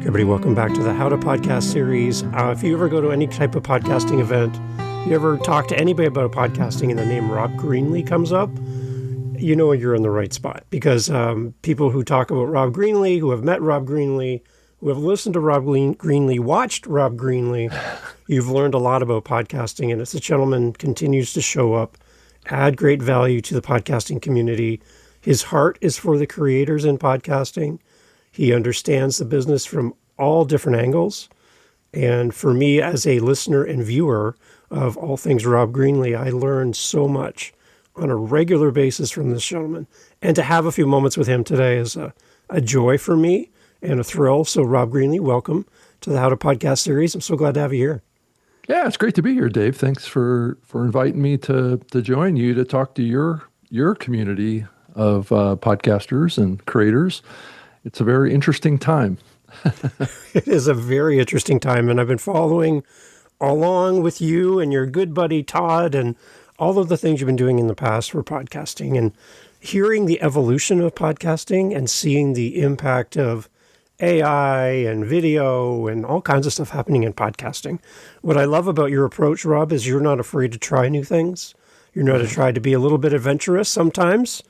Everybody, welcome back to the How to Podcast series. If you ever go to any type of podcasting event, you ever talk to anybody about podcasting and the name Rob Greenlee comes up, you know you're in the right spot. Because people who talk about Rob Greenlee, who have met Rob Greenlee, who have listened to Rob Greenlee, watched Rob Greenlee, you've learned a lot about podcasting. And as the gentleman continues to show up, add great value to the podcasting community. His heart is for the creators in podcasting. He understands the business from all different angles. And for me, as a listener and viewer of all things Rob Greenlee, I learned so much on a regular basis from this gentleman. And to have a few moments with him today is a joy for me and a thrill. So Rob Greenlee, welcome to the How to Podcast series. I'm so glad to have you here. Yeah, it's great to be here, Dave. Thanks for inviting me to join you to talk to your community of podcasters and creators. It's a very interesting time. It is a very interesting time, and I've been following along with you and your good buddy Todd and all of the things you've been doing in the past for podcasting, and hearing the evolution of podcasting and seeing the impact of AI and video and all kinds of stuff happening in podcasting. What I love about your approach, Rob, is you're not afraid to try new things. You're not afraid to be a little bit adventurous sometimes.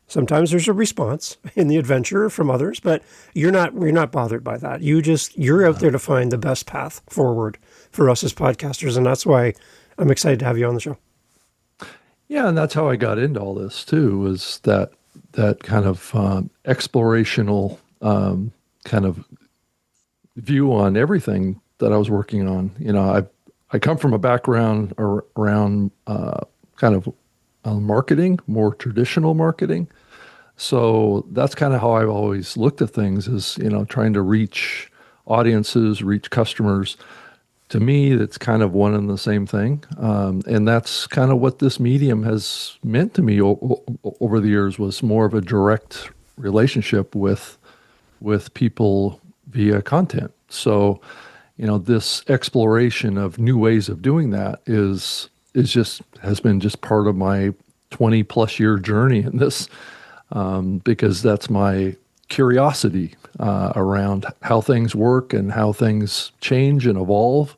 Sometimes there's a response in the adventure from others, but you're not bothered by that. You're out there to find the best path forward for us as podcasters, and that's why I'm excited to have you on the show. Yeah, and that's how I got into all this too, was that kind of explorational kind of view on everything that I was working on. You know, I come from a background around kind of marketing, more traditional marketing. So that's kind of how I've always looked at things, is, you know, trying to reach audiences, reach customers. To me, that's kind of one and the same thing. And that's kind of what this medium has meant to me over the years, was more of a direct relationship with people via content. So, you know, this exploration of new ways of doing that has been just part of my 20 plus year journey in this, because that's my curiosity around how things work and how things change and evolve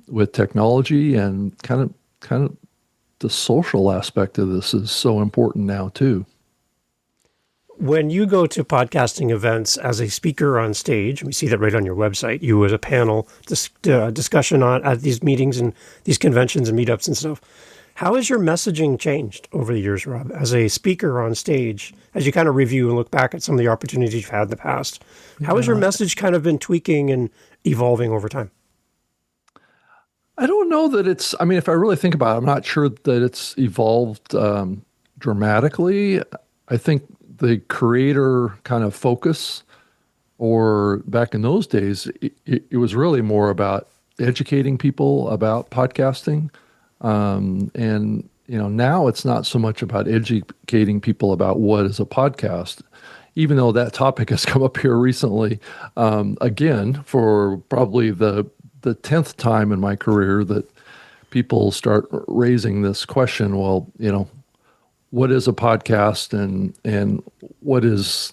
with technology, and kind of the social aspect of this is so important now too. When you go to podcasting events as a speaker on stage, we see that right on your website, you as a panel discussion at these meetings and these conventions and meetups and stuff. How has your messaging changed over the years, Rob, as a speaker on stage, as you kind of review and look back at some of the opportunities you've had in the past? How has your message kind of been tweaking and evolving over time? I don't know that if I really think about it, I'm not sure that it's evolved dramatically. I think the creator kind of focus, or back in those days, it was really more about educating people about podcasting. And, you know, now it's not so much about educating people about what is a podcast, even though that topic has come up here recently, again, for probably the 10th time in my career that people start raising this question. Well, you know, what is a podcast, and what is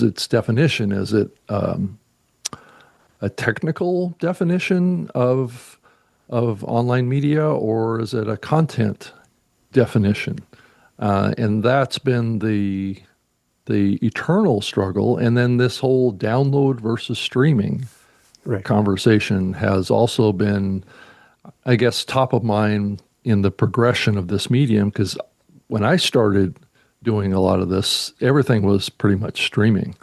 its definition? Is it a technical definition of online media, or is it a content definition? And that's been the eternal struggle. And then this whole download versus streaming conversation has also been, I guess, top of mind in the progression of this medium, because when I started doing a lot of this, everything was pretty much streaming.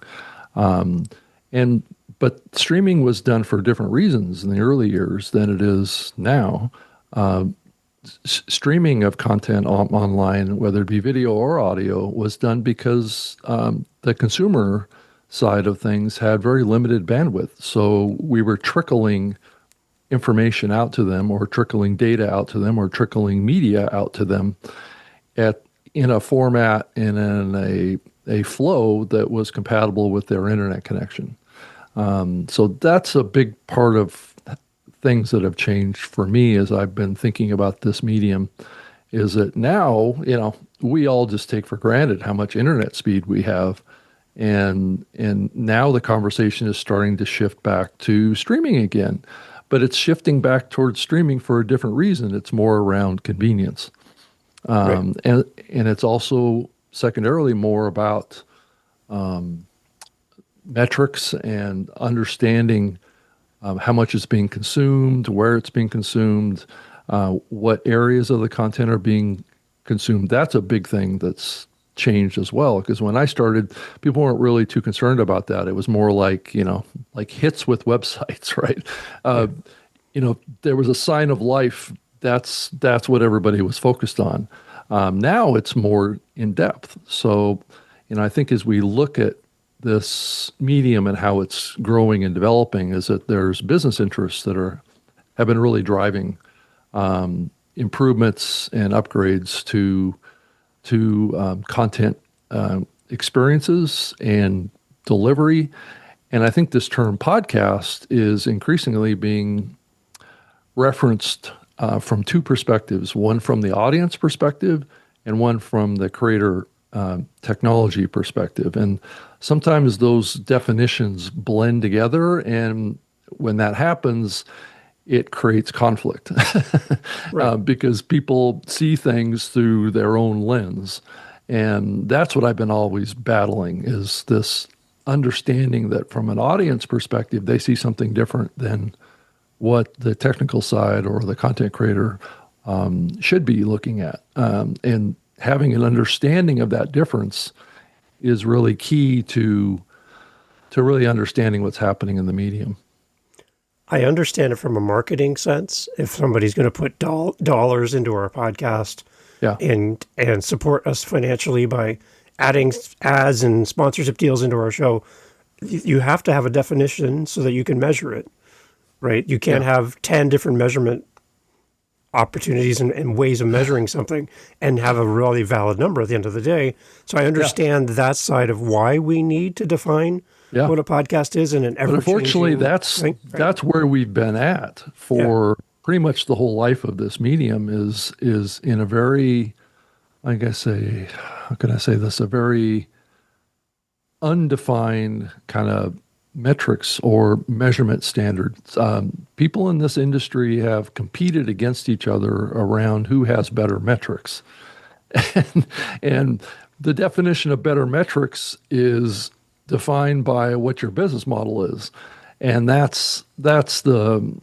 But streaming was done for different reasons in the early years than it is now. Streaming of content online, whether it be video or audio, was done because the consumer side of things had very limited bandwidth. So we were trickling information out to them, or trickling data out to them, or trickling media out to them in a format and in a flow that was compatible with their internet connection. So that's a big part of things that have changed for me as I've been thinking about this medium, is that now, you know, we all just take for granted how much internet speed we have. and now the conversation is starting to shift back to streaming again, but it's shifting back towards streaming for a different reason. It's more around convenience, Right. and it's also secondarily more about metrics and understanding how much is being consumed, where it's being consumed, what areas of the content are being consumed. That's a big thing that's changed as well. Because when I started, people weren't really too concerned about that. It was more like, like hits with websites, right? There was a sign of life. That's what everybody was focused on. Now it's more in depth. So, I think as we look at this medium and how it's growing and developing, is that there's business interests that have been really driving improvements and upgrades to content experiences and delivery. And I think this term podcast is increasingly being referenced from two perspectives, one from the audience perspective and one from the creator technology perspective. And sometimes those definitions blend together, and when that happens, it creates conflict Right. because people see things through their own lens. And that's what I've been always battling, is this understanding that from an audience perspective, they see something different than what the technical side or the content creator should be looking at. And having an understanding of that difference is really key to really understanding what's happening in the medium. I understand it from a marketing sense. If somebody's going to put dollars into our podcast Yeah. and support us financially by adding ads and sponsorship deals into our show, you have to have a definition so that you can measure it, right? You can't have 10 different measurement opportunities and ways of measuring something and have a really valid number at the end of the day. So I understand that side of why we need to define what a podcast is in an ever-changing But unfortunately, thing, right? that's where we've been at for pretty much the whole life of this medium is in a very, how can I say this, a very undefined kind of metrics or measurement standards. People in this industry have competed against each other around who has better metrics. And the definition of better metrics is defined by what your business model is. And that's the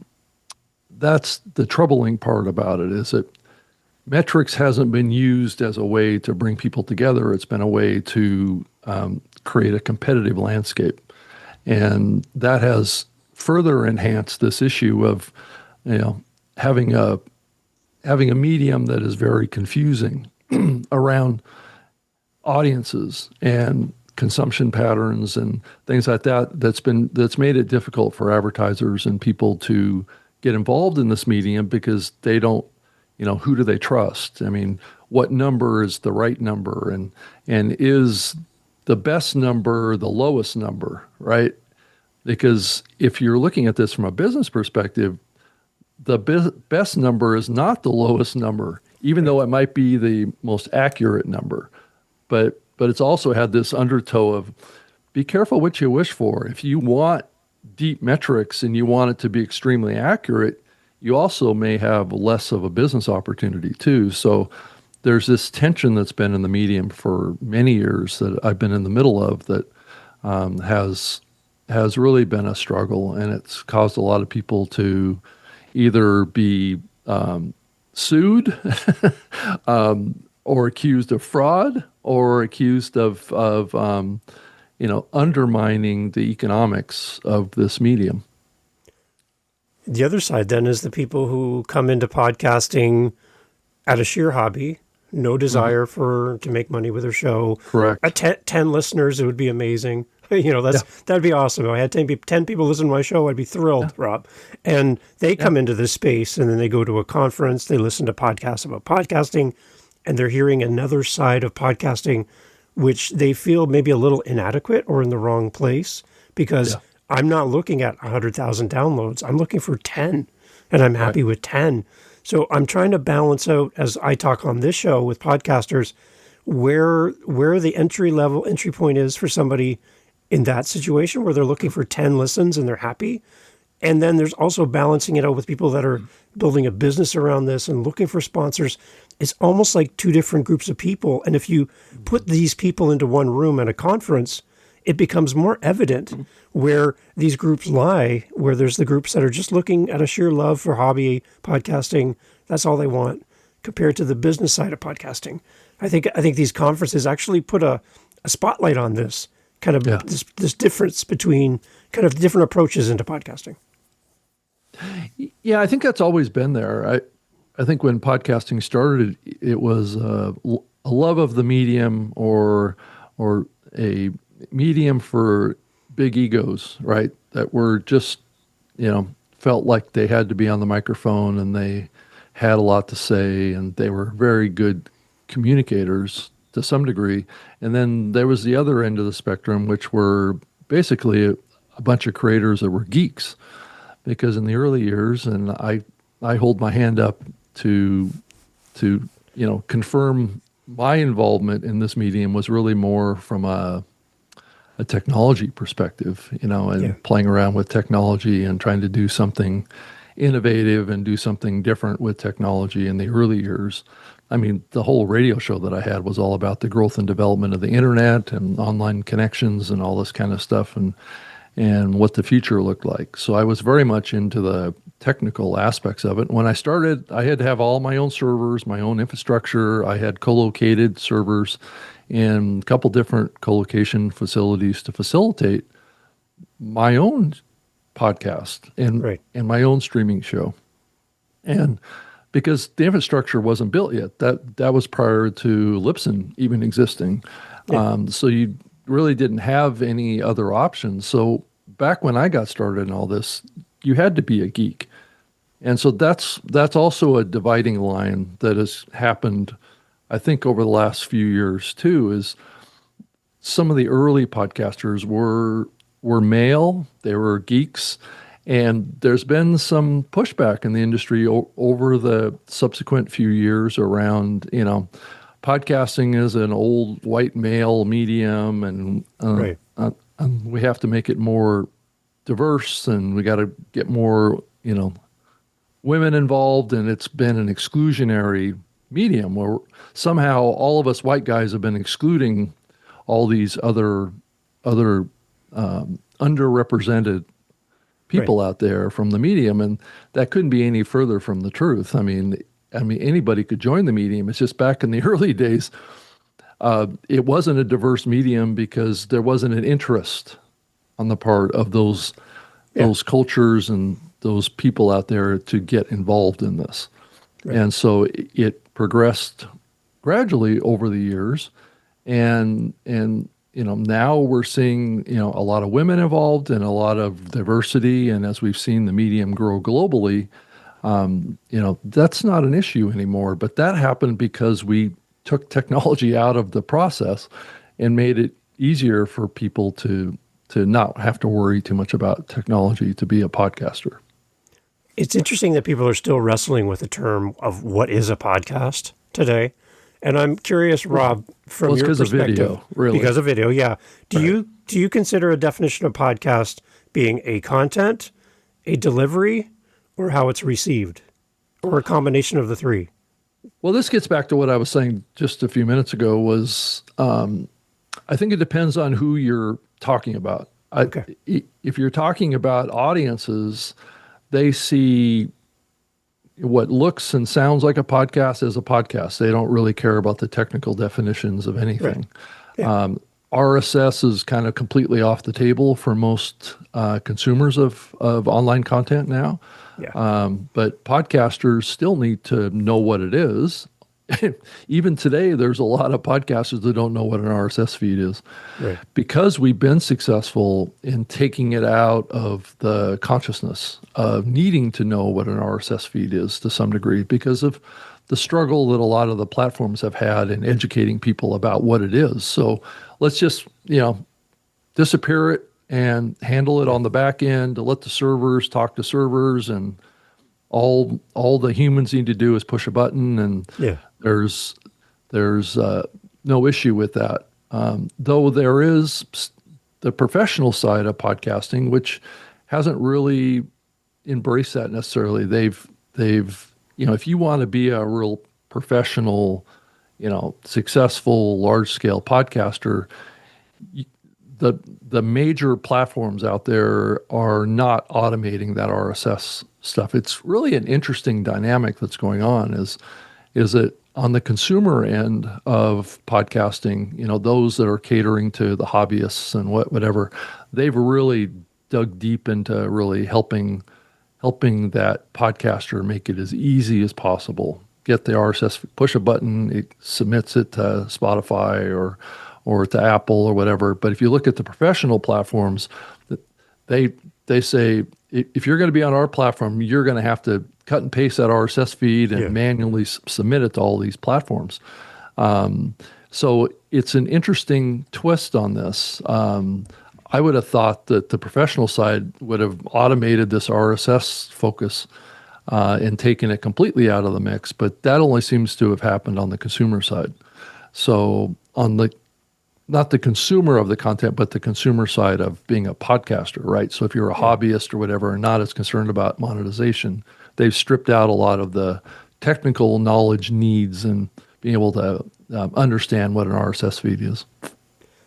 troubling part about it, is that metrics hasn't been used as a way to bring people together. It's been a way to create a competitive landscape. And that has further enhanced this issue of, having a medium that is very confusing around audiences and consumption patterns and things like that. That's made it difficult for advertisers and people to get involved in this medium because they don't, who do they trust? I mean, what number is the right number, and is the best number the lowest number, right? Because if you're looking at this from a business perspective, the best number is not the lowest number, even though it might be the most accurate number. But it's also had this undertow of, be careful what you wish for. If you want deep metrics and you want it to be extremely accurate, you also may have less of a business opportunity too. So there's this tension that's been in the medium for many years that I've been in the middle of that has really been a struggle, and it's caused a lot of people to either be sued or accused of fraud or accused of undermining the economics of this medium. The other side then is the people who come into podcasting out of sheer hobby, no desire to make money with their show. Correct. At 10 listeners, it would be amazing. That'd be awesome. If I had 10 people listen to my show, I'd be thrilled, Rob. And they come into this space, and then they go to a conference, they listen to podcasts about podcasting, and they're hearing another side of podcasting, which they feel maybe a little inadequate or in the wrong place, because I'm not looking at 100,000 downloads. I'm looking for 10, and I'm happy with 10. So I'm trying to balance out, as I talk on this show with podcasters, where the entry point is for somebody in that situation where they're looking for 10 listens and they're happy. And then there's also balancing it out with people that are building a business around this and looking for sponsors. It's almost like two different groups of people. And if you put these people into one room at a conference, it becomes more evident where these groups lie, where there's the groups that are just looking at a sheer love for hobby podcasting. That's all they want, compared to the business side of podcasting. I think these conferences actually put a spotlight on this kind of this difference between kind of different approaches into podcasting. Yeah, I think that's always been there. I think when podcasting started, it was a love of the medium or a medium for big egos, right? That were just, felt like they had to be on the microphone and they had a lot to say and they were very good communicators to some degree. And then there was the other end of the spectrum, which were basically a bunch of creators that were geeks. Because in the early years, and I hold my hand up to confirm my involvement in this medium was really more from a technology perspective, and playing around with technology and trying to do something innovative and do something different with technology in the early years. I mean, the whole radio show that I had was all about the growth and development of the internet and online connections and all this kind of stuff and what the future looked like. So I was very much into the technical aspects of it. When I started, I had to have all my own servers, my own infrastructure. I had co-located servers in a couple different co-location facilities to facilitate my own podcast and my own streaming show. And because the infrastructure wasn't built yet, that was prior to Libsyn even existing. So you really didn't have any other options. So back when I got started in all this, you had to be a geek. And so that's also a dividing line that has happened, I think, over the last few years too, is some of the early podcasters were male, they were geeks, and there's been some pushback in the industry over the subsequent few years around, podcasting is an old white male medium, and we have to make it more diverse, and we got to get more, women involved, and it's been an exclusionary medium where somehow all of us white guys have been excluding all these other underrepresented people out there from the medium, and that couldn't be any further from the truth. I mean, anybody could join the medium. It's just back in the early days, it wasn't a diverse medium because there wasn't an interest on the part of those cultures and those people out there to get involved in this. Right. And so it progressed gradually over the years. And now we're seeing, a lot of women involved and a lot of diversity. And as we've seen the medium grow globally, that's not an issue anymore. But that happened because we took technology out of the process and made it easier for people to not have to worry too much about technology to be a podcaster. It's interesting that people are still wrestling with the term of what is a podcast today. And I'm curious, Rob, from your perspective, because of video, really. Because of video, yeah. Do you consider a definition of podcast being a content, a delivery, or how it's received, or a combination of the three? Well, this gets back to what I was saying just a few minutes ago. Was I think it depends on who you're talking about. Okay. If you're talking about audiences, they see what looks and sounds like a podcast as a podcast. They don't really care about the technical definitions of anything. Right. Yeah. RSS is kind of completely off the table for most consumers of online content now. Yeah. But podcasters still need to know what it is. Even today, there's a lot of podcasters that don't know what an RSS feed is. Right. Because we've been successful in taking it out of the consciousness of needing to know what an RSS feed is to some degree because of the struggle that a lot of the platforms have had in educating people about what it is. So let's just, disappear it and handle it on the back end to let the servers talk to servers, and all the humans need to do is push a button, and there's no issue with that. Though there is the professional side of podcasting, which hasn't really embraced that necessarily. They've if you want to be a real professional, successful, large scale podcaster, the major platforms out there are not automating that RSS stuff. It's really an interesting dynamic that's going on. Is that on the consumer end of podcasting, those that are catering to the hobbyists and whatever, they've really dug deep into really helping that podcaster make it as easy as possible. Get the RSS, push a button, it submits it to Spotify or to Apple or whatever. But if you look at the professional platforms, they say, if you're going to be on our platform, you're going to have to cut and paste that RSS feed and manually submit it to all these platforms. So it's an interesting twist on this. I would have thought that the professional side would have automated this RSS focus and taken it completely out of the mix, but that only seems to have happened on the consumer side. So on not the consumer of the content, but the consumer side of being a podcaster, right? So if you're a hobbyist or whatever and not as concerned about monetization, they've stripped out a lot of the technical knowledge needs and being able to understand what an RSS feed is.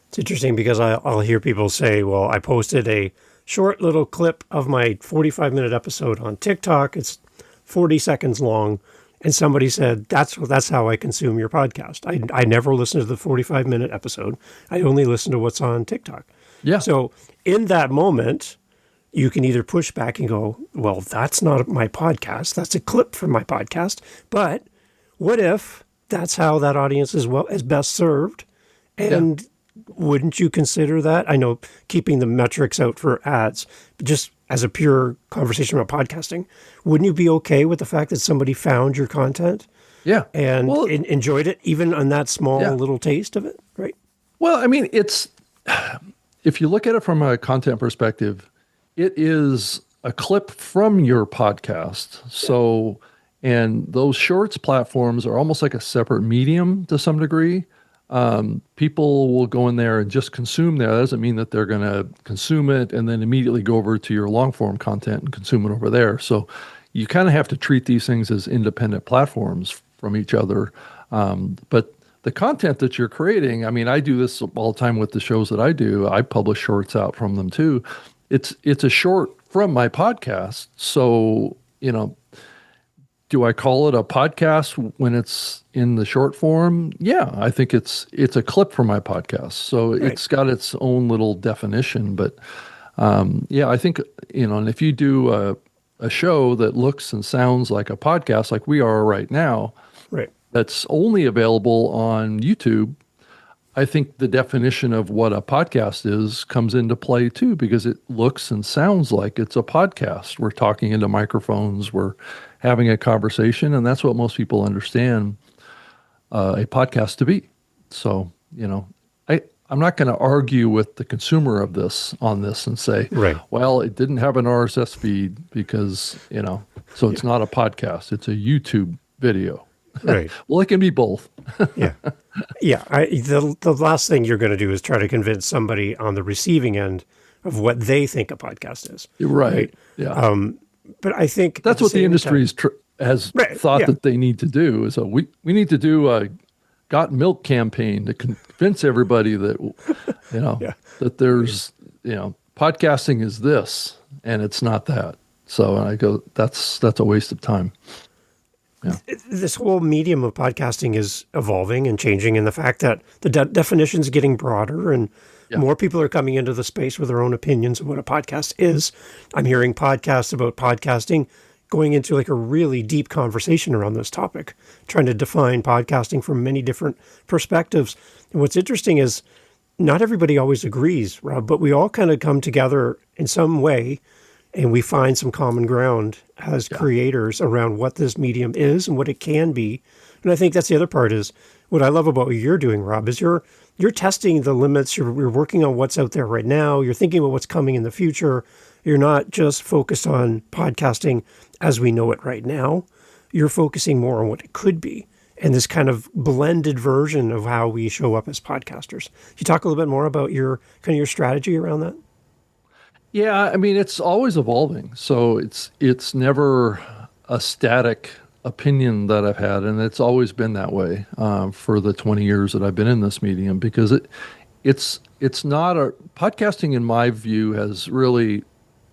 It's interesting because I'll hear people say, well, I posted a short little clip of my 45-minute episode on TikTok. It's 40 seconds long. And somebody said, that's how I consume your podcast. I never listen to the 45-minute episode. I only listen to what's on TikTok. Yeah. So in that moment, you can either push back and go, well, that's not my podcast. That's a clip from my podcast. But what if that's how that audience is best served? And wouldn't you consider that? I know keeping the metrics out for ads, but just as a pure conversation about podcasting, wouldn't you be okay with the fact that somebody found your content and enjoyed it, even on that small little taste of it, right? Well, I mean, if you look at it from a content perspective, it is a clip from your podcast. So, and those shorts platforms are almost like a separate medium to some degree. People will go in there and just consume there. That doesn't mean that they're going to consume it and then immediately go over to your long form content and consume it over there. So you kind of have to treat these things as independent platforms from each other. But the content that you're creating, I mean, I do this all the time with the shows that I do. I publish shorts out from them too. It's a short from my podcast. So, do I call it a podcast when it's in the short form? Yeah, I think it's a clip from my podcast. So It's got its own little definition. But I think, and if you do a show that looks and sounds like a podcast like we are right now, that's only available on YouTube, I think the definition of what a podcast is comes into play too, because it looks and sounds like it's a podcast. We're talking into microphones, we're having a conversation, and that's what most people understand a podcast to be. So, I'm not going to argue with the consumer of this and say, well, it didn't have an RSS feed because, so it's not a podcast, it's a YouTube video. Right. Well, it can be both. The last thing you're going to do is try to convince somebody on the receiving end of what they think a podcast is. Right. Yeah. But I think that's what the industry has thought that they need to do. Is we need to do a Got Milk campaign to convince everybody that that there's podcasting is this and it's not that. So I go, that's a waste of time. Yeah. This whole medium of podcasting is evolving and changing, and the fact that the definition's getting broader and more people are coming into the space with their own opinions of what a podcast is. I'm hearing podcasts about podcasting going into like a really deep conversation around this topic, trying to define podcasting from many different perspectives. And what's interesting is not everybody always agrees, Rob, but we all kind of come together in some way and we find some common ground as creators around what this medium is and what it can be. And I think that's the other part is what I love about what you're doing, Rob, is you're testing the limits. You're working on what's out there right now. You're thinking about what's coming in the future. You're not just focused on podcasting as we know it right now. You're focusing more on what it could be. and this kind of blended version of how we show up as podcasters. Can you talk a little bit more about your strategy around that? Yeah, I mean, it's always evolving. So it's never a static opinion that I've had, and it's always been that way for the 20 years that I've been in this medium, because it's not a podcasting, in my view, has really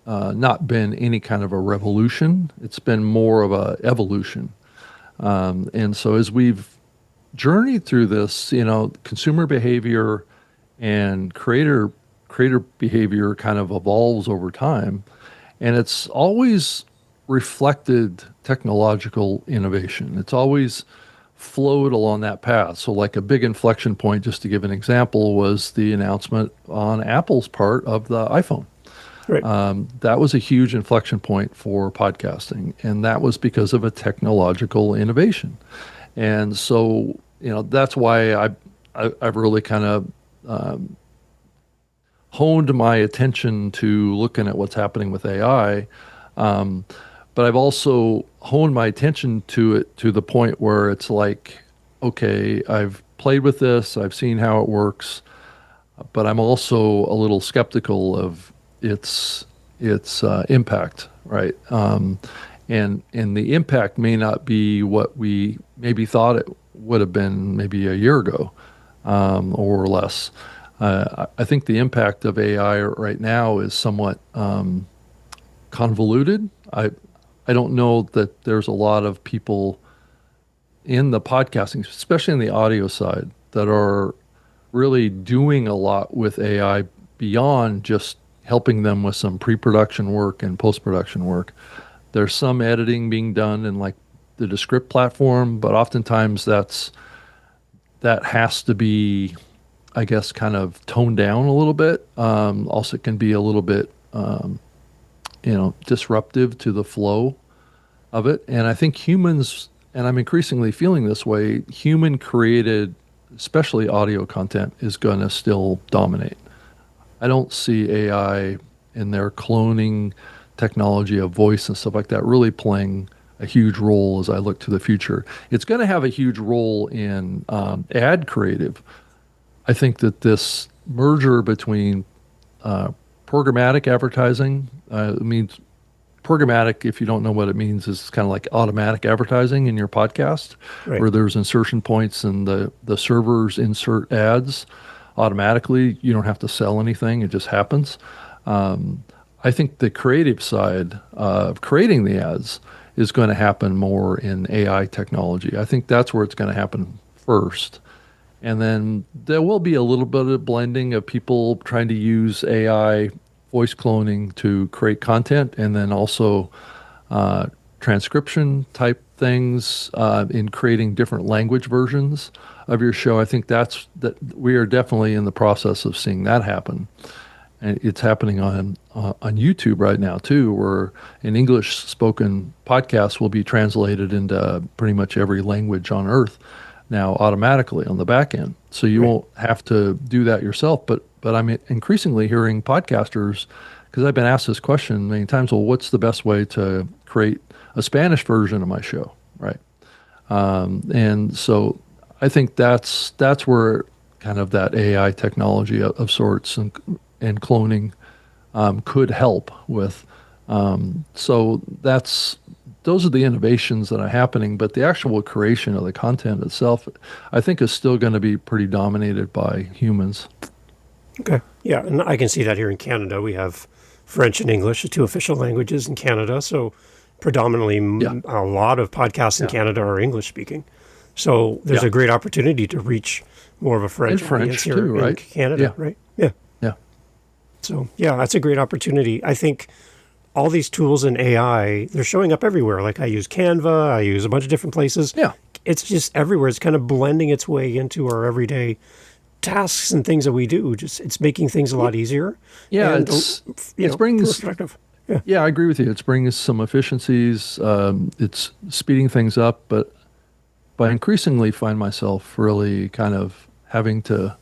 not been any kind of a revolution. It's been more of a evolution. And so as we've journeyed through this, consumer behavior and creator behavior kind of evolves over time, and it's always reflected technological innovation. It's always flowed along that path. So like a big inflection point, just to give an example, was the announcement on Apple's part of the iPhone. Right. That was a huge inflection point for podcasting, and that was because of a technological innovation. And so, that's why I've really kind of honed my attention to looking at what's happening with AI. But I've also honed my attention to it to the point where it's like, okay, I've played with this, I've seen how it works, but I'm also a little skeptical of its impact, right? And the impact may not be what we maybe thought it would have been maybe a year ago, or less. I think the impact of AI right now is somewhat convoluted. I don't know that there's a lot of people in the podcasting, especially in the audio side, that are really doing a lot with AI beyond just helping them with some pre-production work and post-production work. There's some editing being done in like the Descript platform, but oftentimes that has to be, I guess, kind of toned down a little bit. Also, it can be a little bit, disruptive to the flow of it. And I think humans, and I'm increasingly feeling this way, human created, especially audio content, is going to still dominate. I don't see AI in their cloning technology of voice and stuff like that really playing a huge role as I look to the future. It's going to have a huge role in ad creative. I think that this merger between programmatic advertising, means programmatic, if you don't know what it means, is kind of like automatic advertising in your podcast, right, where there's insertion points and the servers insert ads automatically. You don't have to sell anything. It just happens. I think the creative side of creating the ads is going to happen more in AI technology. I think that's where it's going to happen first. And then there will be a little bit of blending of people trying to use AI voice cloning to create content, and then also transcription type things in creating different language versions of your show. I think that we are definitely in the process of seeing that happen. And it's happening on YouTube right now too, where an English spoken podcast will be translated into pretty much every language on earth now automatically on the back end. So you won't have to do that yourself. But I'm increasingly hearing podcasters, because I've been asked this question many times, well, what's the best way to create a Spanish version of my show, right? And so I think that's where kind of that AI technology of sorts and cloning could help with. So those are the innovations that are happening, but the actual creation of the content itself, I think, is still going to be pretty dominated by humans. Okay. Yeah, and I can see that here in Canada. We have French and English, the two official languages in Canada. So predominantly a lot of podcasts in Canada are English speaking. So there's a great opportunity to reach more of a French audience here too, right? In Canada, right? Yeah. Yeah. So, that's a great opportunity. I think all these tools in AI, they're showing up everywhere. Like I use Canva, I use a bunch of different places. Yeah. It's just everywhere. It's kind of blending its way into our everyday tasks and things that we do. It's making things a lot easier. Yeah, and, it brings perspective. Yeah, I agree with you. It brings some efficiencies. It's speeding things up, but I increasingly find myself really kind of having to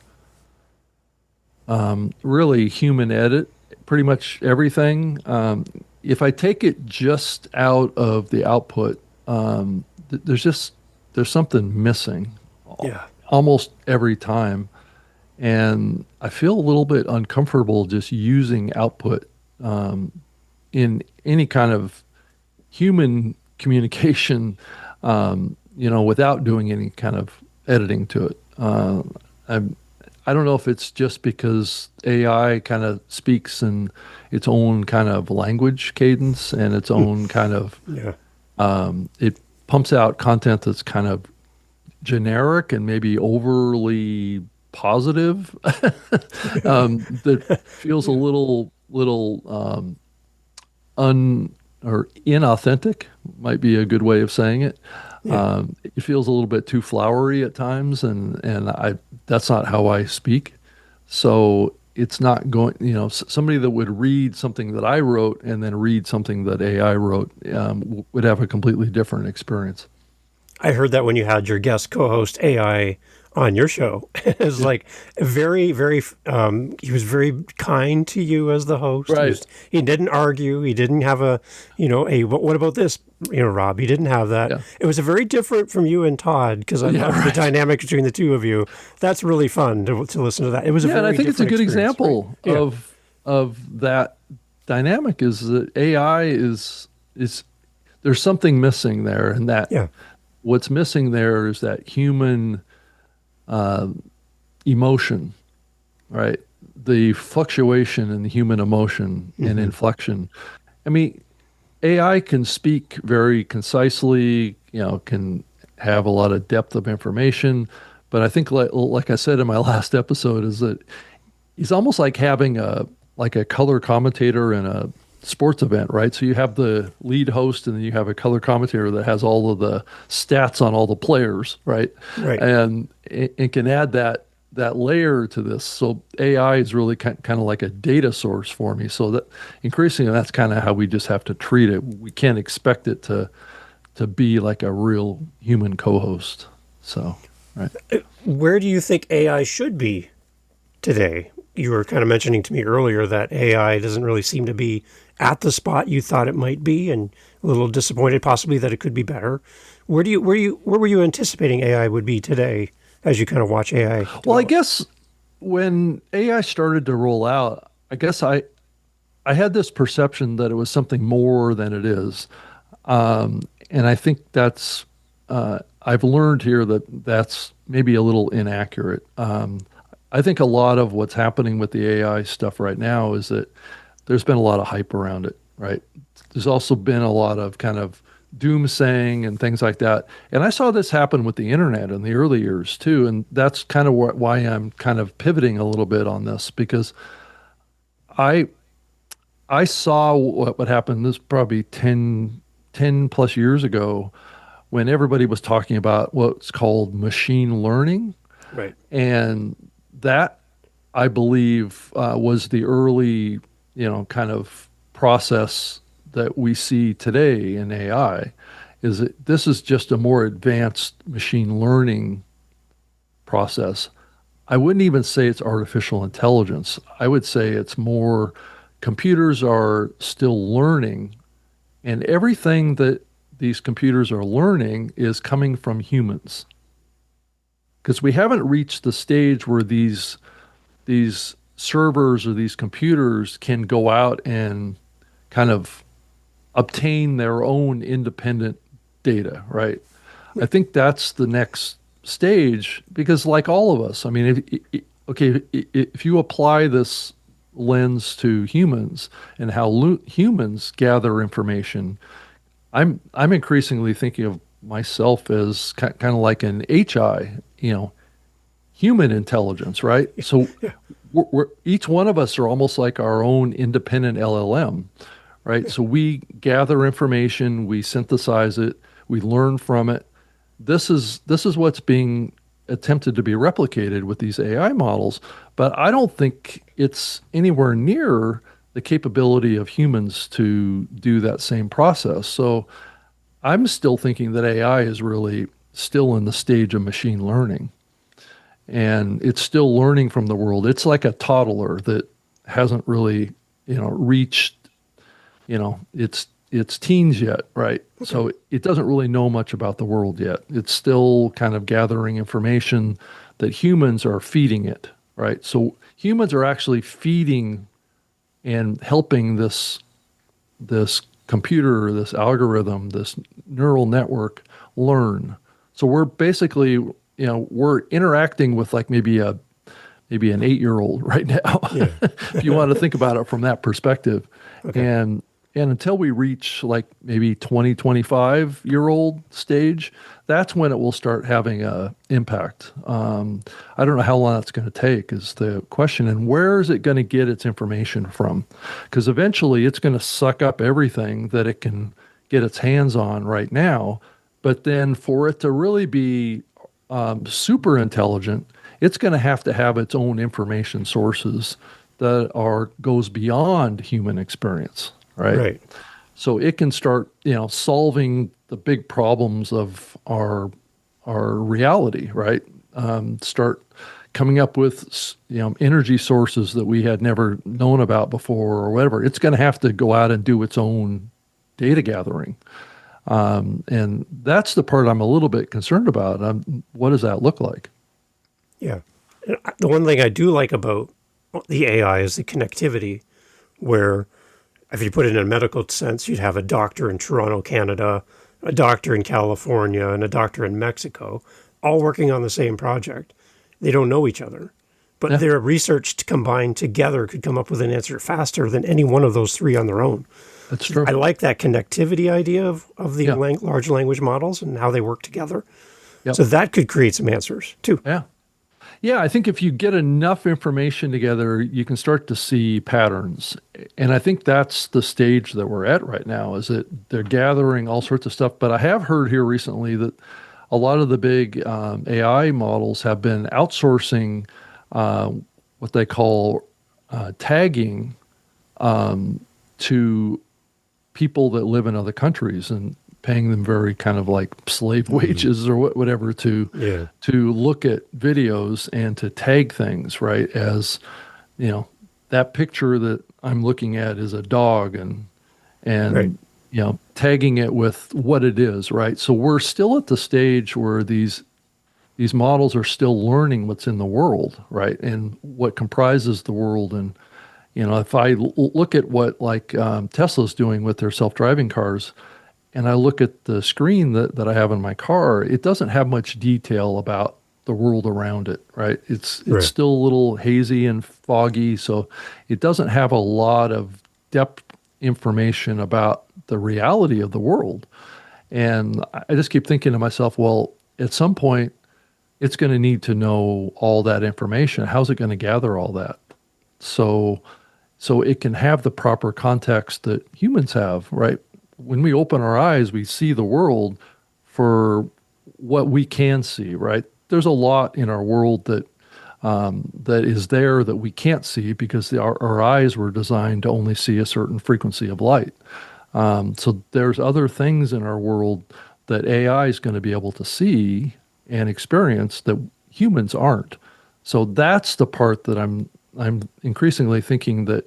really human edit pretty much everything. If I take it just out of the output, there's just there's something missing Yeah. almost every time. And I feel a little bit uncomfortable just using output in any kind of human communication, without doing any kind of editing to it. I don't know if it's just because AI kind of speaks in its own kind of language cadence and its own kind of, Yeah. it pumps out content that's kind of generic and maybe overly positive, that feels a little or inauthentic, might be a good way of saying it. Yeah. It feels a little bit too flowery at times, and that's not how I speak. So it's not going, somebody that would read something that I wrote and then read something that AI wrote would have a completely different experience. I heard that when you had your guest co-host AI on your show. It was like very, very, he was very kind to you as the host. Right. He didn't argue. He didn't have what about this, Rob? He didn't have that. Yeah. It was a very different from you and Todd, because I love the dynamic between the two of you. That's really fun to listen to that. It was a very and I think it's a good example right? of that dynamic is that AI is there's something missing there, and that what's missing there is that human emotion, right? The fluctuation in the human emotion and inflection. I mean, AI can speak very concisely, can have a lot of depth of information, but I think like I said in my last episode is that it's almost like having a color commentator in a sports event, right? So you have the lead host and then you have a color commentator that has all of the stats on all the players, right? Right. And it can add that layer to this. So AI is really kind of like a data source for me. So that increasingly, that's kind of how we just have to treat it. We can't expect it to be like a real human co-host. So, right. Where do you think AI should be today? You were kind of mentioning to me earlier that AI doesn't really seem to be at the spot you thought it might be, and a little disappointed possibly that it could be better. Where were you anticipating AI would be today as you kind of watch AI develop? Well, I guess when AI started to roll out, I guess I had this perception that it was something more than it is. And I think that's, I've learned here that that's maybe a little inaccurate. I think a lot of what's happening with the AI stuff right now is that there's been a lot of hype around it, right? There's also been a lot of kind of doomsaying and things like that. And I saw this happen with the internet in the early years too. And that's kind of why I'm kind of pivoting a little bit on this, because I saw what happened. This is probably 10 plus years ago when everybody was talking about what's called machine learning. Right. And that, I believe, was the early, kind of process that we see today in AI, is that this is just a more advanced machine learning process. I wouldn't even say it's artificial intelligence. I would say it's more computers are still learning, and everything that these computers are learning is coming from humans. Because we haven't reached the stage where these servers or these computers can go out and kind of obtain their own independent data, right? I think that's the next stage, because like all of us, I mean, if you apply this lens to humans and how humans gather information, I'm increasingly thinking of myself as kind of like an HI, human intelligence, right? So we're each one of us are almost like our own independent LLM, right? So we gather information, we synthesize it, we learn from it. This is what's being attempted to be replicated with these AI models, but I don't think it's anywhere near the capability of humans to do that same process. So I'm still thinking that AI is really still in the stage of machine learning, and it's still learning from the world. It's like a toddler that hasn't really, reached, it's teens yet, right? Okay. So it doesn't really know much about the world yet. It's still kind of gathering information that humans are feeding it, right? So humans are actually feeding and helping this computer, this algorithm, this neural network learn. So we're basically, we're interacting with like maybe an 8-year-old right now, Yeah. if you want to think about it from that perspective. Okay. And until we reach like maybe 25-year-old stage, that's when it will start having a impact. I don't know how long that's going to take is the question. And where is it going to get its information from? Because eventually it's going to suck up everything that it can get its hands on right now. But then for it to really be super intelligent, it's going to have its own information sources that goes beyond human experience. Right. So it can start, solving the big problems of our reality, right? Start coming up with, energy sources that we had never known about before or whatever. It's going to have to go out and do its own data gathering. And that's the part I'm a little bit concerned about. What does that look like? Yeah. The one thing I do like about the AI is the connectivity, where if you put it in a medical sense, you'd have a doctor in Toronto, Canada, a doctor in California, and a doctor in Mexico, all working on the same project. They don't know each other, but their research combined together could come up with an answer faster than any one of those three on their own. That's true. I like that connectivity idea of the large language models and how they work together. Yep. So that could create some answers too. Yeah. Yeah, I think if you get enough information together, you can start to see patterns. And I think that's the stage that we're at right now, is that they're gathering all sorts of stuff. But I have heard here recently that a lot of the big AI models have been outsourcing what they call tagging to people that live in other countries and paying them very kind of like slave wages or whatever to look at videos and to tag things, right? As, that picture that I'm looking at is a dog and right. Tagging it with what it is, right? So we're still at the stage where these models are still learning what's in the world, right? And what comprises the world. And, if I look at what like Tesla's doing with their self-driving cars, and I look at the screen that I have in my car, it doesn't have much detail about the world around it, right? It's still a little hazy and foggy, so it doesn't have a lot of depth information about the reality of the world. And I just keep thinking to myself, well, at some point, it's going to need to know all that information. How's it going to gather all that? So it can have the proper context that humans have, right? When we open our eyes, we see the world for what we can see, right? There's a lot in our world that is there that we can't see because our eyes were designed to only see a certain frequency of light. So there's other things in our world that AI is going to be able to see and experience that humans aren't. So that's the part that I'm increasingly thinking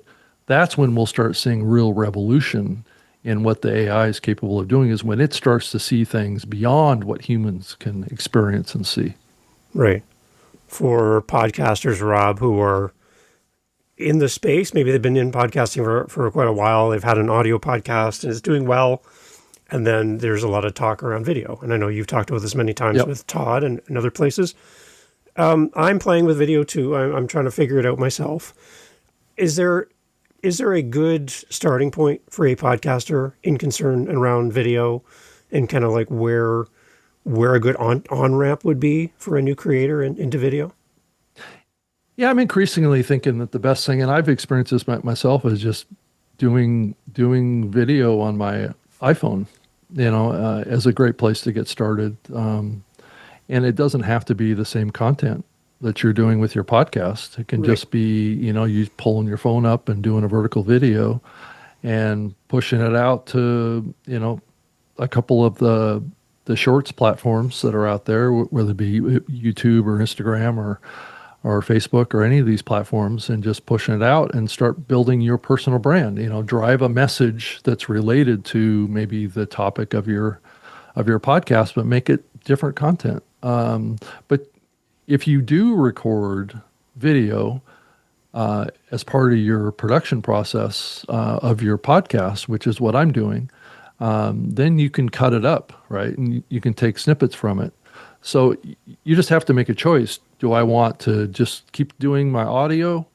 that's when we'll start seeing real revolution in what the AI is capable of doing, is when it starts to see things beyond what humans can experience and see. Right. For podcasters, Rob, who are in the space, maybe they've been in podcasting for quite a while, they've had an audio podcast and it's doing well, and then there's a lot of talk around video. And I know you've talked about this many times with Todd and other places. I'm playing with video too. I'm trying to figure it out myself. Is there a good starting point for a podcaster in concern around video, and kind of like where a good on-ramp would be for a new creator into video? Yeah, I'm increasingly thinking that the best thing, and I've experienced this myself, is just doing video on my iPhone, as a great place to get started. And it doesn't have to be the same content that you're doing with your podcast. It can just be, you pulling your phone up and doing a vertical video and pushing it out to, a couple of the shorts platforms that are out there, whether it be YouTube or Instagram or Facebook or any of these platforms and just pushing it out and start building your personal brand. Drive a message that's related to maybe the topic of your podcast, but make it different content. But if you do record video as part of your production process of your podcast, which is what I'm doing, then you can cut it up, right? And you can take snippets from it. So you just have to make a choice. Do I want to just keep doing my audio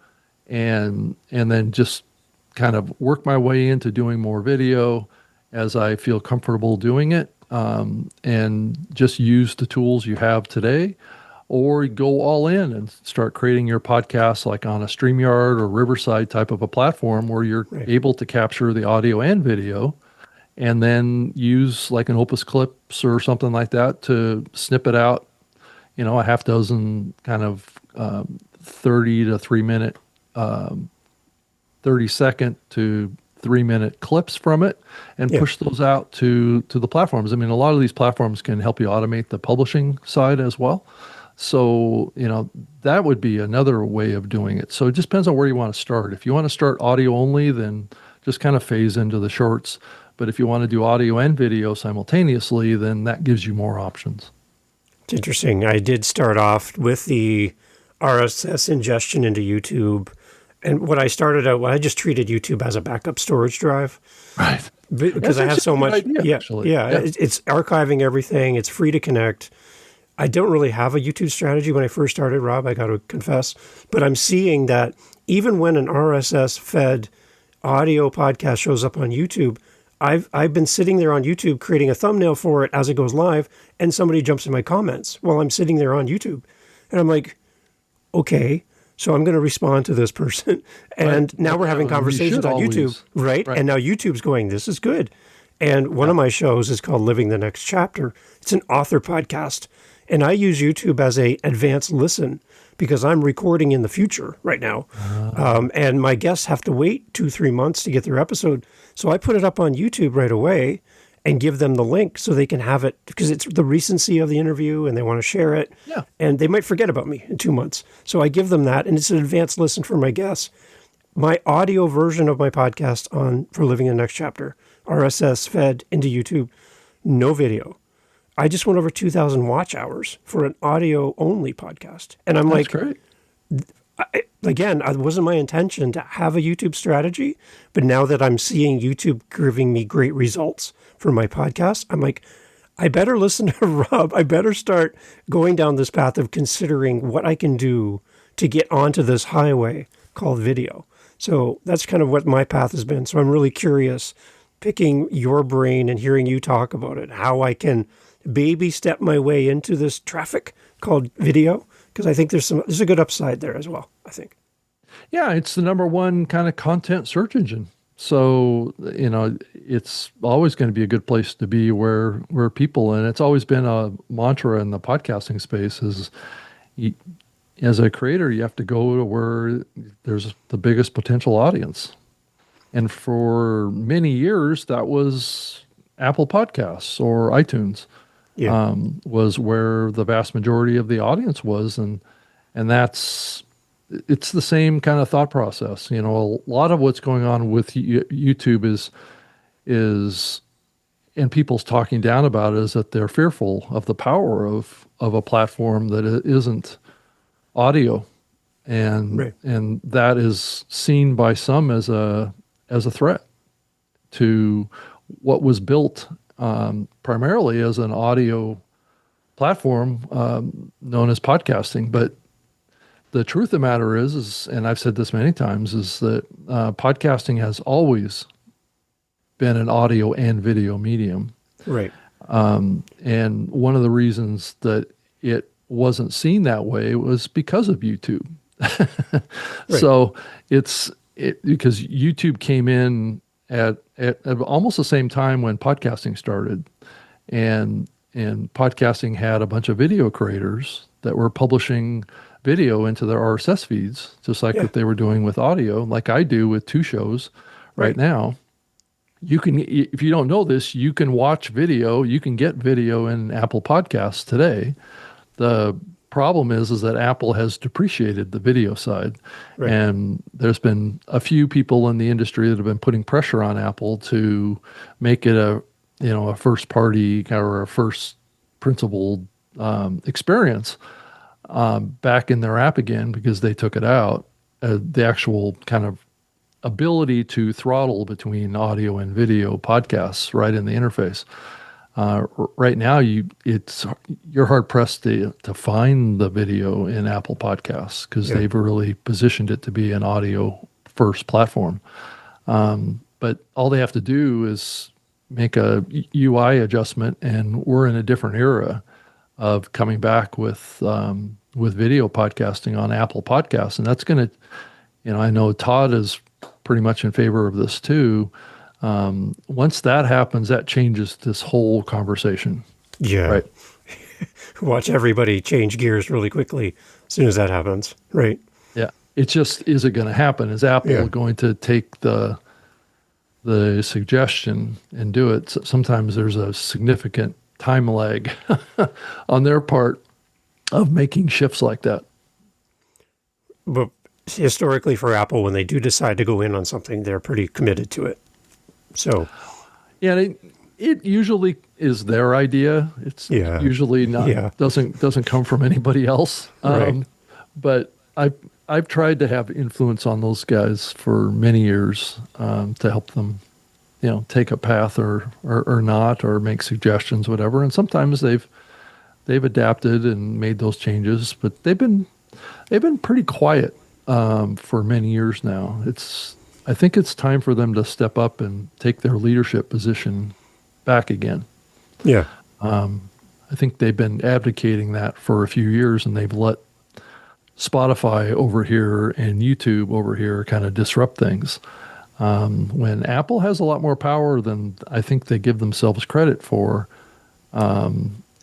and then just kind of work my way into doing more video as I feel comfortable doing it, and just use the tools you have today? Or go all in and start creating your podcast like on a StreamYard or Riverside type of a platform where you're able to capture the audio and video, and then use like an Opus Clips or something like that to snip it out, a half dozen kind of 30 to 3 minute, 30-second to 3-minute clips from it, and push those out to the platforms. I mean, a lot of these platforms can help you automate the publishing side as well. So, that would be another way of doing it. So it just depends on where you want to start. If you want to start audio only, then just kind of phase into the shorts. But if you want to do audio and video simultaneously, then that gives you more options. It's interesting. I did start off with the RSS ingestion into YouTube. And what I started out, I just treated YouTube as a backup storage drive. Right. Because I have so much. Idea, It's archiving everything. It's free to connect. I don't really have a YouTube strategy when I first started, Rob, I got to confess. But I'm seeing that even when an RSS-fed audio podcast shows up on YouTube, I've been sitting there on YouTube creating a thumbnail for it as it goes live, and somebody jumps in my comments while I'm sitting there on YouTube. And I'm like, okay, so I'm going to respond to this person. And now we're having conversations on YouTube, right? And now YouTube's going, this is good. And one of my shows is called Living the Next Chapter. It's an author podcast. And I use YouTube as a advanced listen because I'm recording in the future right now. And my guests have to wait 2-3 months to get their episode. So I put it up on YouTube right away and give them the link so they can have it, because it's the recency of the interview and they want to share it. Yeah. And they might forget about me in 2 months. So I give them that, and it's an advanced listen for my guests. My audio version of my podcast for Living in the Next Chapter, RSS fed into YouTube, no video. I just went over 2,000 watch hours for an audio-only podcast. And I'm That's great. Again, it wasn't my intention to have a YouTube strategy, but now that I'm seeing YouTube giving me great results for my podcast, I'm like, I better listen to Rob. I better start going down this path of considering what I can do to get onto this highway called video. So that's kind of what my path has been. So I'm really curious, picking your brain and hearing you talk about it, how I can baby step my way into this traffic called video, because I think there's a good upside there as well, I think. Yeah, it's the number one kind of content search engine. So, it's always going to be a good place to be where people, and it's always been a mantra in the podcasting space is, as a creator, you have to go to where there's the biggest potential audience. And for many years, that was Apple Podcasts or iTunes. Was where the vast majority of the audience was, and it's the same kind of thought process. A lot of what's going on with YouTube is, and people's talking down about it, is that they're fearful of the power of a platform that isn't audio, and that is seen by some as a threat to what was built primarily as an audio platform known as podcasting. But the truth of the matter is, and I've said this many times, is that podcasting has always been an audio and video medium. Right. And one of the reasons that it wasn't seen that way was because of YouTube. So because YouTube came in at almost the same time when podcasting started, and podcasting had a bunch of video creators that were publishing video into their RSS feeds, just like what they were doing with audio, like I do with 2 shows right now. You can, if you don't know this, you can watch video. You can get video in Apple Podcasts today. The problem is that Apple has depreciated the video side. Right. And there's been a few people in the industry that have been putting pressure on Apple to make it a first party or a first principled experience back in their app again, because they took it out. The actual kind of ability to throttle between audio and video podcasts right in the interface. Right now, you're hard pressed to find the video in Apple Podcasts, because they've really positioned it to be an audio first platform. But all they have to do is make a UI adjustment, and we're in a different era of coming back with video podcasting on Apple Podcasts, and that's going to, I know Todd is pretty much in favor of this too. Once that happens, that changes this whole conversation. Yeah. Right. Watch everybody change gears really quickly as soon as that happens. Right. Yeah. It just, is it going to happen? Is Apple going to take the suggestion and do it? Sometimes there's a significant time lag on their part of making shifts like that. But historically for Apple, when they do decide to go in on something, they're pretty committed to it. So, yeah, it usually is their idea. It's usually not doesn't come from anybody else. Right. But I've tried to have influence on those guys for many years to help them, take a path or not, or make suggestions, whatever. And sometimes they've adapted and made those changes, but they've been pretty quiet for many years now. I think it's time for them to step up and take their leadership position back again. Yeah. I think they've been advocating that for a few years, and they've let Spotify over here and YouTube over here kind of disrupt things. When Apple has a lot more power than I think they give themselves credit for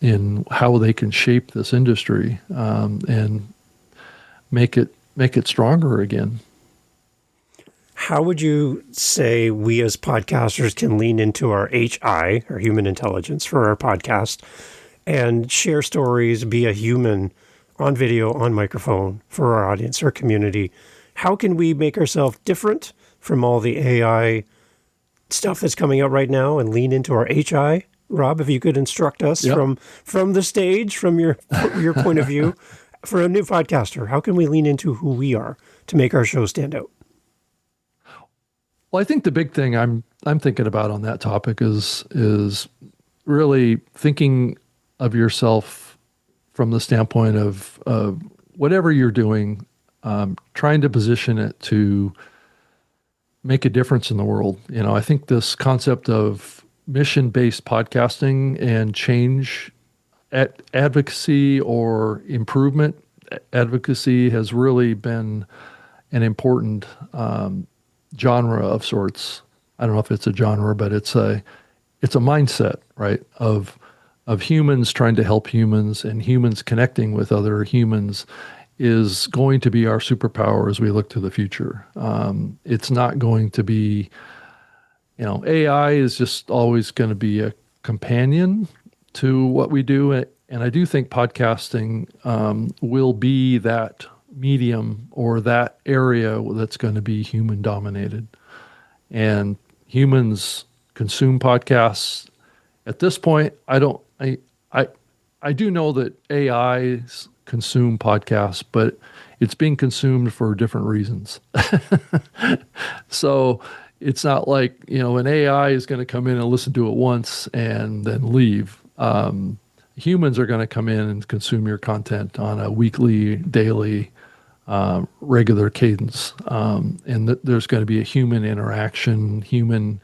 in how they can shape this industry and make it stronger again. How would you say we as podcasters can lean into our HI, or human intelligence, for our podcast and share stories, be a human on video, on microphone for our audience, our community? How can we make ourselves different from all the AI stuff that's coming out right now and lean into our HI? Rob, if you could instruct us from the stage, from your point of view, for a new podcaster, how can we lean into who we are to make our show stand out? Well, I think the big thing I'm thinking about on that topic is really thinking of yourself from the standpoint of whatever you're doing, trying to position it to make a difference in the world. I think this concept of mission-based podcasting and change advocacy or improvement advocacy has really been an important genre of sorts. I don't know if it's a genre, but it's a mindset, right? Of humans trying to help humans, and humans connecting with other humans is going to be our superpower as we look to the future. It's not going to be, AI is just always going to be a companion to what we do. And I do think podcasting will be that medium or that area that's going to be human dominated. And humans consume podcasts. At this point, I do know that AIs consume podcasts, but it's being consumed for different reasons. So it's not like, an AI is going to come in and listen to it once and then leave. Humans are going to come in and consume your content on a weekly, daily, regular cadence. And there's going to be a human interaction, human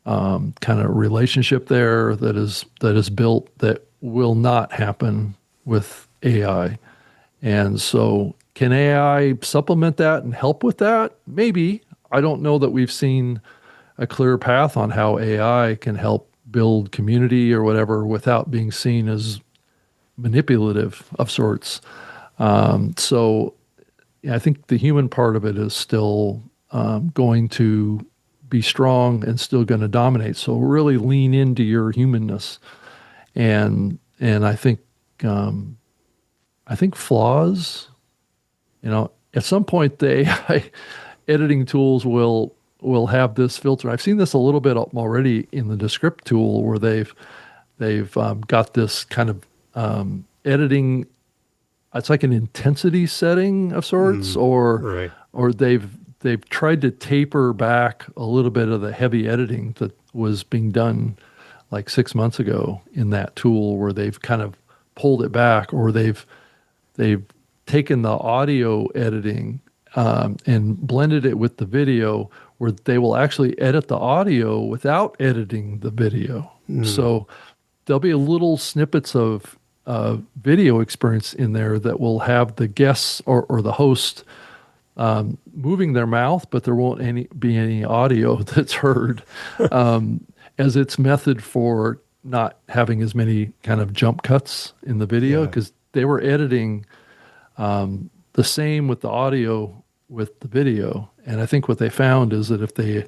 kind of relationship there that is built that will not happen with AI. And so can AI supplement that and help with that? Maybe. I don't know that we've seen a clear path on how AI can help build community or whatever without being seen as manipulative of sorts. So I think the human part of it is still going to be strong and still going to dominate. So really lean into your humanness. And I think I think flaws. At some point the AI editing tools will have this filter. I've seen this a little bit already in the Descript tool, where they've got this kind of editing. It's like an intensity setting of sorts, Right. or they've tried to taper back a little bit of the heavy editing that was being done like 6 months ago in that tool, where they've kind of pulled it back, or they've taken the audio editing and blended it with the video, where they will actually edit the audio without editing the video. So there'll be little snippets of video experience in there that will have the guests or the host moving their mouth, but there won't be any audio that's heard, as its method for not having as many kind of jump cuts in the video, because they were editing the same with the audio with the video. And I think what they found is that if they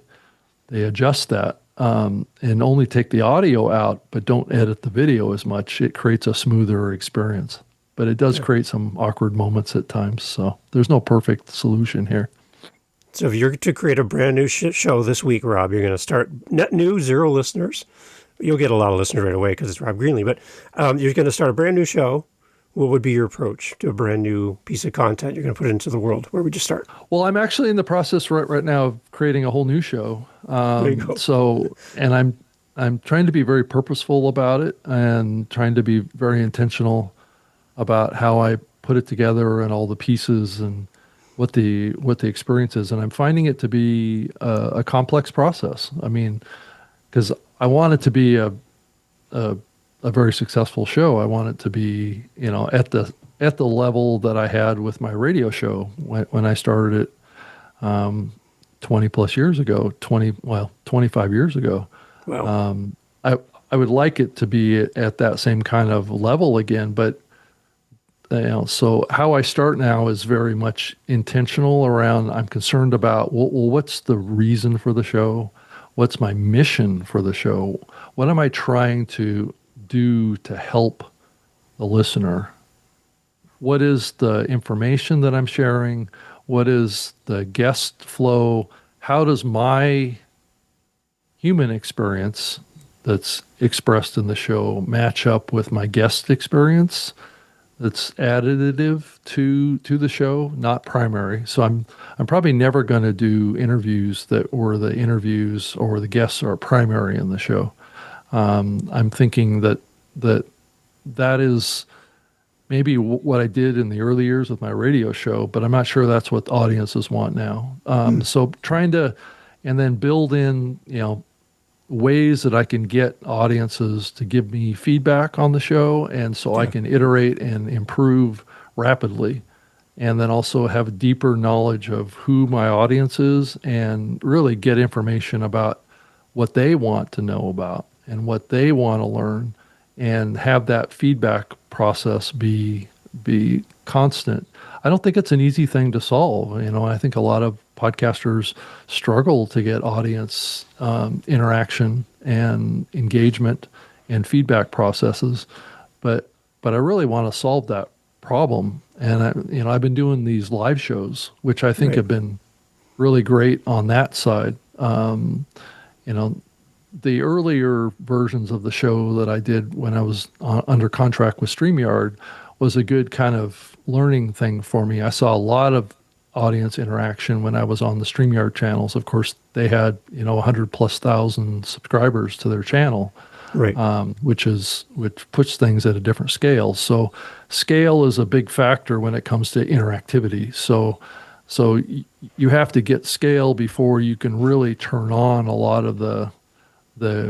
adjust that and only take the audio out but don't edit the video as much, it creates a smoother experience. But it does create some awkward moments at times. So there's no perfect solution here. So if you're to create a brand new show this week, Rob, you're going to start net new, 0 listeners. You'll get a lot of listeners right away because it's Rob Greenlee. But you're going to start a brand new show. What would be your approach to a brand new piece of content you're going to put into the world? Where would you start? Well, I'm actually in the process right now of creating a whole new show. There you go. So, and I'm trying to be very purposeful about it, and trying to be very intentional about how I put it together and all the pieces and what the experience is. And I'm finding it to be a complex process. I mean, because I want it to be a very successful show. I want it to be, at the level that I had with my radio show when I started it 20 plus years ago, 25 years ago. Wow. I would like it to be at that same kind of level again, but so how I start now is very much intentional around, I'm concerned about, well, what's the reason for the show? What's my mission for the show? What am I trying to do to help the listener? What is the information that I'm sharing? What is the guest flow? How does my human experience that's expressed in the show match up with my guest experience that's additive to the show, not primary? So I'm probably never going to do interviews where the interviews or the guests are primary in the show. I'm thinking that is maybe what I did in the early years with my radio show, but I'm not sure that's what the audiences want now. So trying to, and then build in, ways that I can get audiences to give me feedback on the show, and so I can iterate and improve rapidly, and then also have a deeper knowledge of who my audience is, and really get information about what they want to know about and what they want to learn, and have that feedback process be constant. I don't think it's an easy thing to solve. I think a lot of podcasters struggle to get audience interaction and engagement and feedback processes, but I really want to solve that problem. And I've been doing these live shows, which I think have been really great on that side. The earlier versions of the show that I did when I was under contract with StreamYard was a good kind of learning thing for me. I saw a lot of audience interaction when I was on the StreamYard channels. Of course, they had 100,000+ subscribers to their channel, Right. which puts things at a different scale. So scale is a big factor when it comes to interactivity. So you have to get scale before you can really turn on a lot of the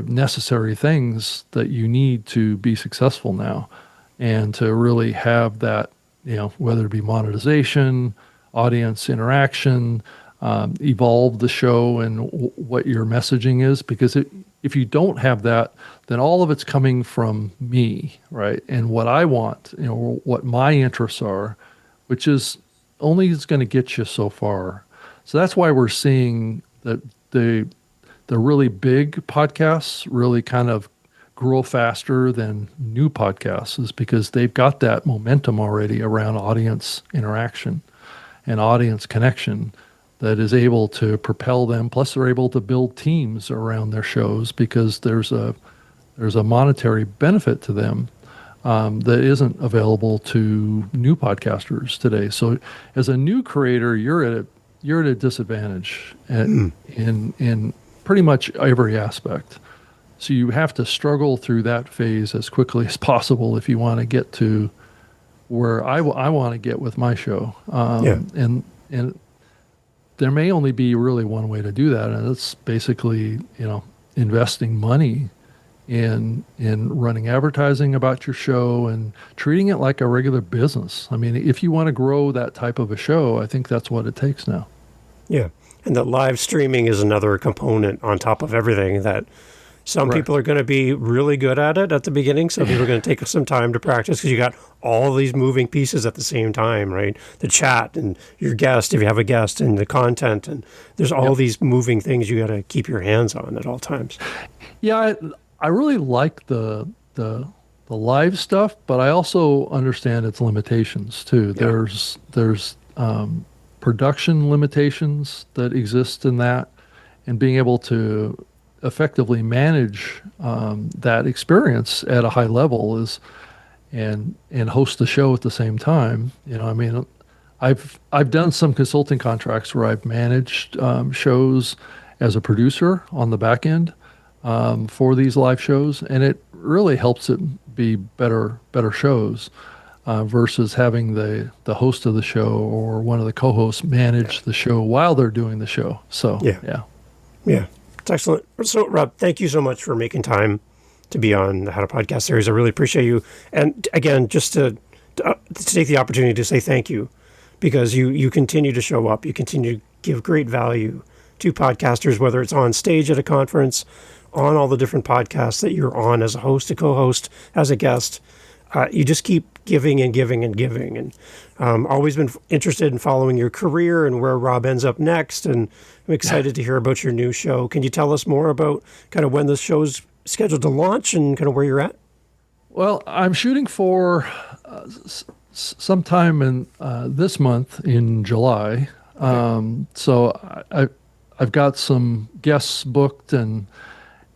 necessary things that you need to be successful now, and to really have that, whether it be monetization, audience interaction, evolve the show and what your messaging is. Because if you don't have that, then all of it's coming from me, right? And what I want, what my interests are, which is only is going to get you so far. So that's why we're seeing that the really big podcasts really kind of grow faster than new podcasts is because they've got that momentum already around audience interaction and audience connection that is able to propel them. Plus, they're able to build teams around their shows because there's a monetary benefit to them that isn't available to new podcasters today. So, as a new creator, you're at a disadvantage in pretty much every aspect. So you have to struggle through that phase as quickly as possible if you want to get to where I want to get with my show. And there may only be really one way to do that, and it's basically, investing money in running advertising about your show and treating it like a regular business. I mean, if you want to grow that type of a show, I think that's what it takes now. Yeah. And the live streaming is another component on top of everything that some people are going to be really good at it at the beginning. Some people are going to take some time to practice because you got all these moving pieces at the same time, right? The chat and your guest, if you have a guest, and the content. And there's all these moving things you got to keep your hands on at all times. Yeah, I really like the live stuff, but I also understand its limitations too. Yeah. There's production limitations that exist in that, and being able to effectively manage that experience at a high level and host the show at the same time. I've done some consulting contracts where I've managed shows as a producer on the back end for these live shows, and it really helps it be better shows versus having the host of the show or one of the co-hosts manage the show while they're doing the show. So yeah. It's excellent. So, Rob, thank you so much for making time to be on the How to Podcast series. I really appreciate you. And again, just to take the opportunity to say thank you, because you continue to show up. You continue to give great value to podcasters, whether it's on stage at a conference, on all the different podcasts that you're on as a host, a co-host, as a guest. You just keep giving and giving and giving. And always been interested in following your career and where Rob ends up next. And I'm excited to hear about your new show. Can you tell us more about kind of when this show's scheduled to launch and kind of where you're at? Well, I'm shooting for sometime in this month in July. Okay. So I've got some guests booked and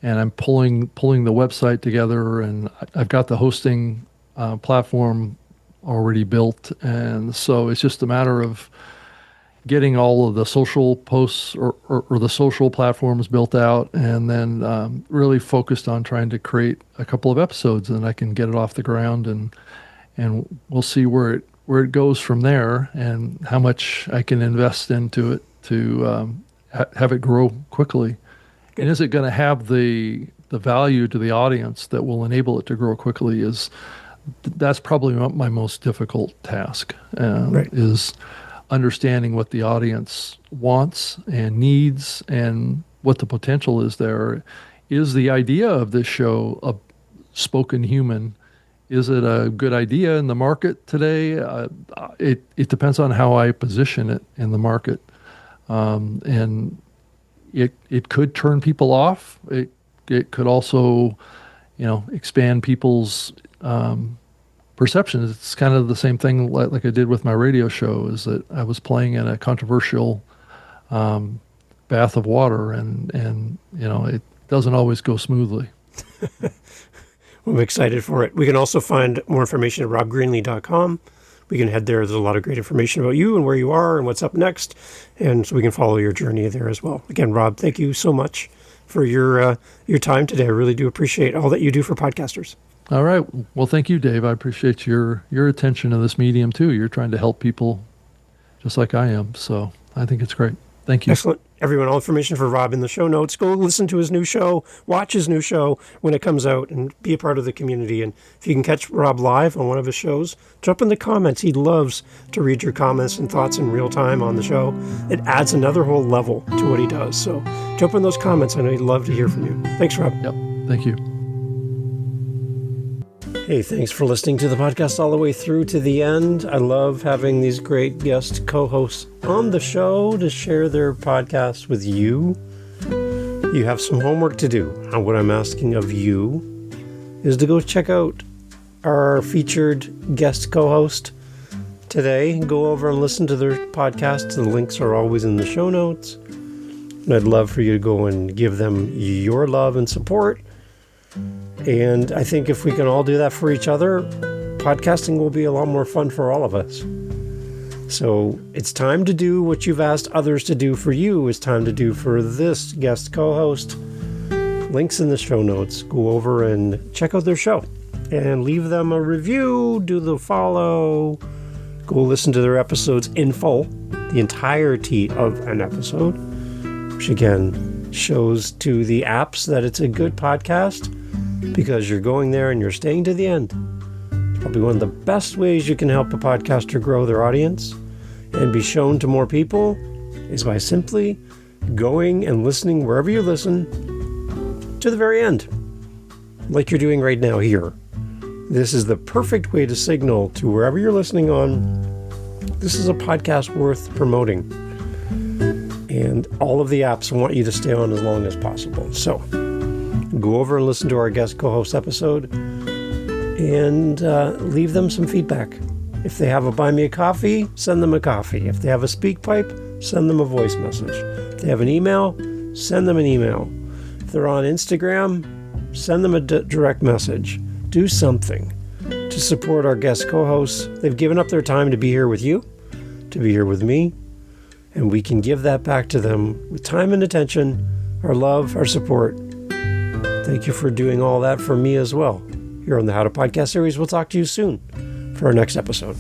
I'm pulling the website together, and I've got the hosting platform already built, and so it's just a matter of getting all of the social posts or the social platforms built out, and then really focused on trying to create a couple of episodes, and I can get it off the ground, and we'll see where it goes from there, and how much I can invest into it to have it grow quickly. And is it going to have the value to the audience that will enable it to grow quickly? That's probably my most difficult task, is understanding what the audience wants and needs and what the potential is there. Is the idea of this show a spoken human? Is it a good idea in the market today? It depends on how I position it in the market. And it could turn people off. It could also, expand people's perceptions. It's kind of the same thing like I did with my radio show, is that I was playing in a controversial bath of water, and it doesn't always go smoothly. I'm excited for it. We can also find more information at robgreenlee.com. We can head there. There's a lot of great information about you and where you are and what's up next. And so we can follow your journey there as well. Again, Rob, thank you so much for your time today. I really do appreciate all that you do for podcasters. All right. Well, thank you, Dave. I appreciate your attention to this medium too. You're trying to help people just like I am. So I think it's great. Thank you. Excellent. Everyone, all information for Rob in the show notes. Go listen to his new show, watch his new show when it comes out, and be a part of the community. And if you can catch Rob live on one of his shows, drop in the comments. He loves to read your comments and thoughts in real time on the show. It adds another whole level to what he does. So jump in those comments. I know he'd love to hear from you. Thanks, Rob. Yep. Thank you. Hey, thanks for listening to the podcast all the way through to the end. I love having these great guest co-hosts on the show to share their podcast with you. You have some homework to do on what I'm asking of you. is to go check out our featured guest co-host today. Go over and listen to their podcast. The links are always in the show notes. And I'd love for you to go and give them your love and support. And I think if we can all do that for each other, podcasting will be a lot more fun for all of us. So it's time to do what you've asked others to do for you. It's time to do for this guest co-host. Links in the show notes. Go over and check out their show and leave them a review, do the follow, go listen to their episodes in full, the entirety of an episode, which again shows to the apps that it's a good podcast because you're going there and you're staying to the end. It's probably one of the best ways you can help a podcaster grow their audience and be shown to more people is by simply going and listening wherever you listen to the very end, like you're doing right now here. This is the perfect way to signal to wherever you're listening on, this is a podcast worth promoting. And all of the apps want you to stay on as long as possible. So go over and listen to our guest co-host episode and leave them some feedback. If they have a buy me a coffee, send them a coffee. If they have a speak pipe, send them a voice message. If they have an email, send them an email. If they're on Instagram, send them a direct message. Do something to support our guest co-hosts. They've given up their time to be here with you, to be here with me, and we can give that back to them with time and attention, our love, our support. Thank you for doing all that for me as well. Here on the How to Podcast series, we'll talk to you soon for our next episode.